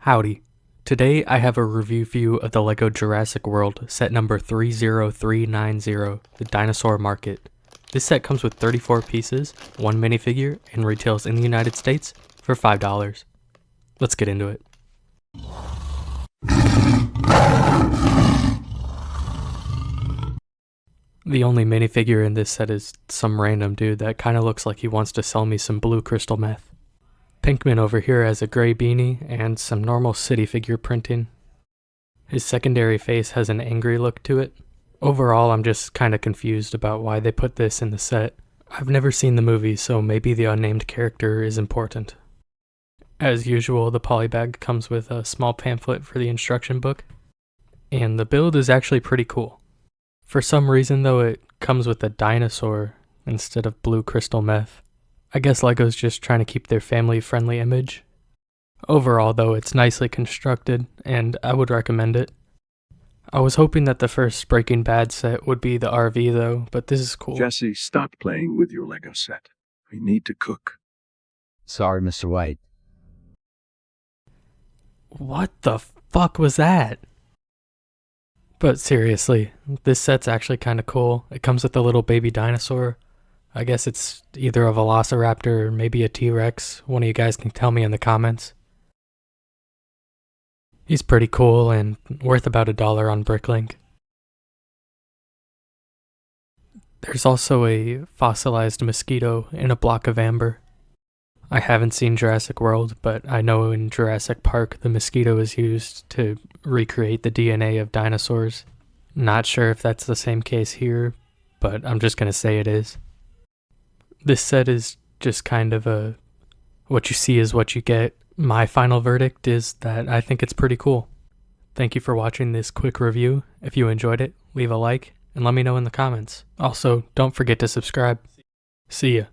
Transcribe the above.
Howdy. Today I have a review view of the LEGO Jurassic World set number 30390, the Dinosaur Market. This set comes with 34 pieces, 1 minifigure, and retails in the United States for $5. Let's get into it. The only minifigure in this set is some random dude that kinda looks like he wants to sell me some blue crystal meth. Pinkman over here has a gray beanie and some normal city figure printing. His secondary face has an angry look to it. Overall, I'm just kinda confused about why they put this in the set. I've never seen the movie, so maybe the unnamed character is important. As usual, the polybag comes with a small pamphlet for the instruction book, and the build is actually pretty cool. For some reason though, it comes with a dinosaur instead of blue crystal meth. I guess LEGO's just trying to keep their family-friendly image. Overall though, it's nicely constructed, and I would recommend it. I was hoping that the first Breaking Bad set would be the RV though, but this is cool. Jessie, stop playing with your Lego set. We need to cook. Sorry, Mr. White. What the fuck was that? But seriously, this set's actually kinda cool. It comes with a little baby dinosaur. I guess it's either a velociraptor or maybe a T-Rex. One of you guys can tell me in the comments. He's pretty cool and worth about $1 on Bricklink. There's also a fossilized mosquito in a block of amber. I haven't seen Jurassic World, but I know in Jurassic Park the mosquito is used to recreate the DNA of dinosaurs. Not sure if that's the same case here, but I'm just gonna say it is. This set is just kind of a what you see is what you get. My final verdict is that I think it's pretty cool. Thank you for watching this quick review. If you enjoyed it, leave a like and let me know in the comments. Also, don't forget to subscribe. See ya.